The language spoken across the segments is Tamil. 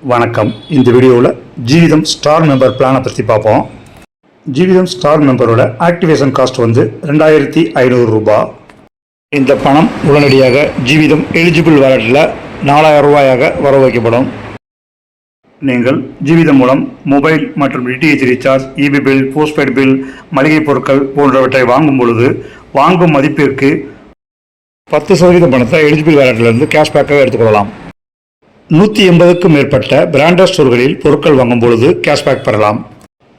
வணக்கம். இந்த வீடியோவில் ஜீவிதம் ஸ்டார் மெம்பர் பிளானை பற்றி பார்ப்போம். ஜீவிதம் ஸ்டார் மெம்பரோட ஆக்டிவேஷன் காஸ்ட் வந்து 2500 ரூபாய். இந்த பணம் உடனடியாக ஜீவிதம் எலிஜிபிள் வாலெட்டில் 4000 ரூபாயாக வர வைக்கப்படும். நீங்கள் ஜீவிதம் மூலம் மொபைல் மற்றும் DTH recharge, EB bill, postpaid bill, மளிகை பொருட்கள் போன்றவற்றை வாங்கும் பொழுது வாங்கும் மதிப்பிற்கு 10% பணத்தை எலிஜிபிள் வாலெட்டிலிருந்து கேஷ்பேக்காக எடுத்துக்கொள்ளலாம். 180க்கும் மேற்பட்ட பிராண்டட் ஸ்டோர்களில் பொருட்கள் வாங்கும் பொழுது கேஷ்பேக் பெறலாம்.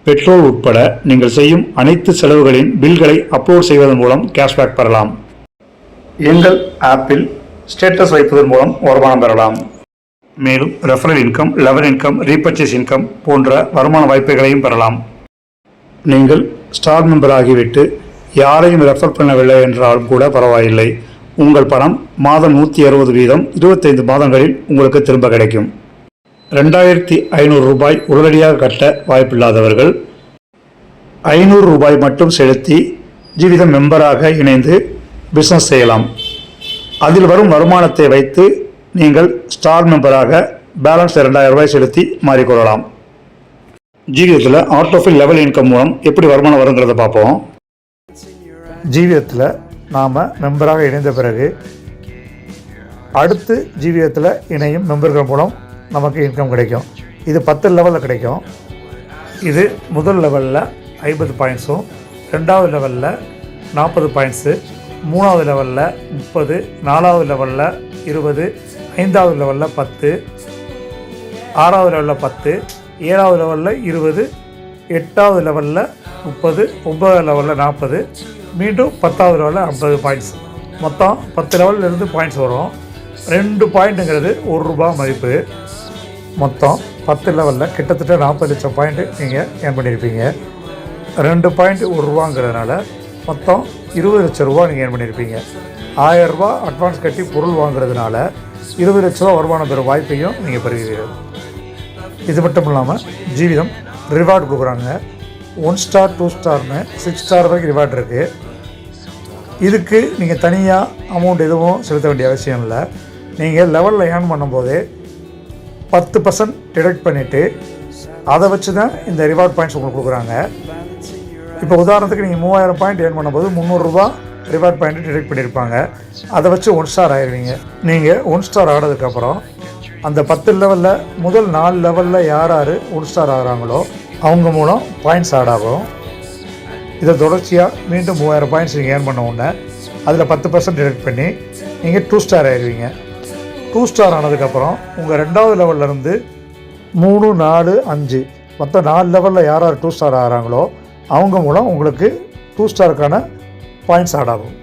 பெட்ரோல் உட்பட நீங்கள் செய்யும் அனைத்து செலவுகளின் பில்களை அப்லோட் செய்வதன் மூலம் கேஷ்பேக் பெறலாம். எங்கள் ஆப்பில் ஸ்டேட்டஸ் வைப்பதன் மூலம் வருமானம் பெறலாம். மேலும் referral income, level income, repurchase income போன்ற வருமான வாய்ப்புகளையும் பெறலாம். நீங்கள் ஸ்டார் மெம்பர் ஆகிவிட்டு யாரையும் ரெஃபர் பண்ணவில்லை என்றாலும் கூட பரவாயில்லை. உங்கள் பணம் மாதம் 160 வீதம் 25 மாதங்களில் உங்களுக்கு திரும்ப கிடைக்கும். 2500 ரூபாய் உடனடியாக கட்ட வாய்ப்பில்லாதவர்கள் 500 ரூபாய் மட்டும் செலுத்தி ஜீவிதம் மெம்பராக இணைந்து பிஸ்னஸ் செய்யலாம். அதில் வரும் வருமானத்தை வைத்து நீங்கள் ஸ்டார் மெம்பராக பேலன்ஸ் 2000 ரூபாய் செலுத்தி மாறிக்கொள்ளலாம். ஜீவிதத்தில் ஆட்டோஃபில் லெவல் இன்கம் மூலம் எப்படி வருமானம் வருங்கிறத பார்ப்போம். ஜீவிதத்தில் நாம் மெம்பராக இணைந்த பிறகு அடுத்து ஜீவிதத்தில் இணையும் மெம்பர்கள் மூலம் நமக்கு இன்கம் கிடைக்கும். இது 10 லெவலில் கிடைக்கும். இது முதல் லெவலில் 50 பாயிண்ட்ஸும், 2வது லெவலில் 40 பாயிண்ட்ஸு, 3வது லெவலில் 30, 4வது லெவலில் 20, 5வது லெவலில் 10, 6வது லெவலில் 10, 7வது லெவலில் 20, 8வது லெவலில் 30, 9வது லெவலில் 40, மீண்டும் 10வது லெவலில் 50 பாயிண்ட்ஸ். மொத்தம் 10 லெவலிலிருந்து பாயிண்ட்ஸ் வரும். 2 பாயிண்ட்டுங்கிறது ₹1 மதிப்பு. மொத்தம் 10 லெவலில் கிட்டத்தட்ட 40 லட்சம் பாயிண்ட்டு நீங்கள் ஏர்ன் பண்ணியிருப்பீங்க. 2 பாயிண்ட் ₹1ங்கிறதுனால மொத்தம் 20 லட்சம் ரூபா நீங்கள் ஏர்ன் பண்ணியிருப்பீங்க. 1000 ரூபா அட்வான்ஸ் கட்டி பொருள் வாங்குறதுனால 20 லட்ச ரூபா வருமானம் பெறும் வாய்ப்பையும் நீங்கள் பெறுவீர்கள். இது மட்டும் இல்லாமல் ஜீவிதம் ரிவார்டு கொடுக்குறாங்க. 1 ஸ்டார், 2 ஸ்டார்னு 6 ஸ்டார் வரைக்கும் ரிவார்டு இருக்குது. இதுக்கு நீங்கள் தனியாக அமௌண்ட் எதுவும் செலுத்த வேண்டிய அவசியம் இல்லை. நீங்கள் லெவலில் ஏர்ன் பண்ணும்போதே 10% டிடெக்ட் பண்ணிவிட்டு அதை வச்சு தான் இந்த ரிவார்ட் பாயிண்ட்ஸ் உங்களுக்கு கொடுக்குறாங்க. இப்போ உதாரணத்துக்கு நீங்கள் 3000 பாயிண்ட் ஏர்ன் பண்ணும்போது ₹300 ரிவார்ட் பாயிண்ட் டிடெக்ட் பண்ணியிருப்பாங்க. அதை வச்சு 1 ஸ்டார் ஆயிடுவீங்க. நீங்கள் 1 ஸ்டார் ஆனதுக்கப்புறம் அந்த 10 லெவலில் முதல் 4 லெவலில் யார் 1 ஸ்டார் ஆகிறாங்களோ அவங்க மூலம் பாயிண்ட்ஸ் ஆட் ஆகும். இதை தொடர்ச்சியாக மீண்டும் 3000 பாயிண்ட்ஸ் நீங்கள் ஏர்ன் பண்ண உடனே அதில் 10% டிடெக்ட் பண்ணி நீங்கள் 2 ஸ்டார் ஆயிடுவீங்க. 2 ஸ்டார் ஆனதுக்கப்புறம் உங்கள் 2வது லெவல்லேருந்து 3, 4, 5 மொத்தம் 4 லெவலில் யார் 2 ஸ்டார் ஆகிறாங்களோ அவங்க மூலம் உங்களுக்கு 2 ஸ்டாருக்கான பாயிண்ட்ஸ் ஆட் ஆகும்.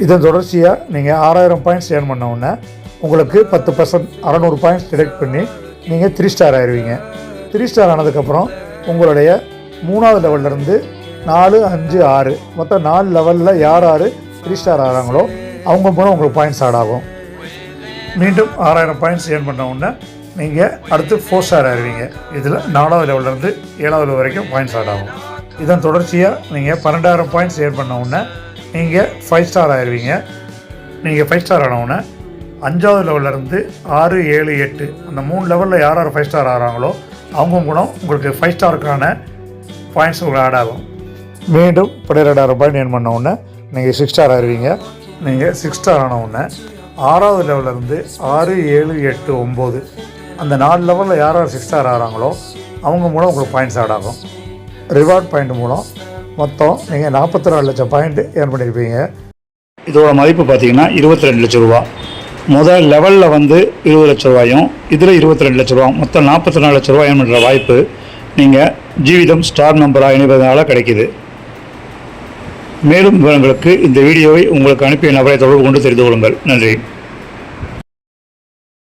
இதன் தொடர்ச்சியாக நீங்கள் 6000 பாயிண்ட்ஸ் ஏர்ன் பண்ண உடனே உங்களுக்கு 10% 600 பாயிண்ட்ஸ் டிடெக்ட் பண்ணி நீங்கள் 3 ஸ்டார் ஆயிடுவீங்க. 3 ஸ்டார் ஆனதுக்கப்புறம் உங்களுடைய 3வது லெவல்லேருந்து 4, 5, 6 மொத்தம் 4 லெவலில் யார் 3 ஸ்டார் ஆகிறாங்களோ அவங்க மூலம் உங்களுக்கு பாயிண்ட்ஸ் ஆட் ஆகும். மீண்டும் 6000 பாயிண்ட்ஸ் ஏர்ன் பண்ண உடனே நீங்கள் அடுத்து 4 ஸ்டார் ஆயிடுவீங்க. இதில் 4வது லெவல்லேருந்து 7வது லெவல் வரைக்கும் பாயிண்ட்ஸ் ஆட் ஆகும். இதன் தொடர்ச்சியாக நீங்கள் 12000 பாயிண்ட்ஸ் ஏர்ன் பண்ண உடனே நீங்கள் 5 ஸ்டார் ஆயிடுவீங்க. நீங்கள் 5 ஸ்டார் ஆன உடனே 5வது லெவல்லேருந்து 6, 7, 8 அந்த 3 லெவலில் யார் 5 ஸ்டார் ஆகிறாங்களோ அவங்க மூலம் உங்களுக்கு 5 ஸ்டாருக்கான பாயிண்ட்ஸ் உங்களுக்கு ஆட் ஆகும். மீண்டும் 12000 பாயிண்ட் ஏர்ன் பண்ண உடனே நீங்கள் 6 ஸ்டார் ஆயிடுவீங்க. நீங்கள் 6 ஸ்டார் ஆன உடனே 6வது லெவல்லேருந்து 6, 7, 8, 9 அந்த 4 லெவலில் யார் 6 ஸ்டார் ஆகிறாங்களோ அவங்க மூலம் உங்களுக்கு பாயிண்ட்ஸ் ஆட் ஆகும். ரிவார்ட் பாயிண்ட் மூலம் மொத்தம் நீங்கள் 44 லட்சம் பாயிண்ட் ஏர்ன் பண்ணியிருப்பீங்க. இதோட மதிப்பு பார்த்தீங்கன்னா 22 லட்சம் ரூபா. முதல் லெவலில் வந்து 20 லட்ச ரூபாயும் இதில் 22 லட்ச ரூபா மொத்தம் 44 லட்ச ரூபாய் ஏர்ன் பண்ணுற வாய்ப்பு நீங்கள் ஜீவிதம் ஸ்டார் மெம்பராக இணைவதனால கிடைக்கிது. மேலும் விவரங்களுக்கு இந்த வீடியோவை உங்களுக்கு அனுப்பிய நபரை தொடர்பு கொண்டு தெரிந்து கொள்ளுங்கள். நன்றி.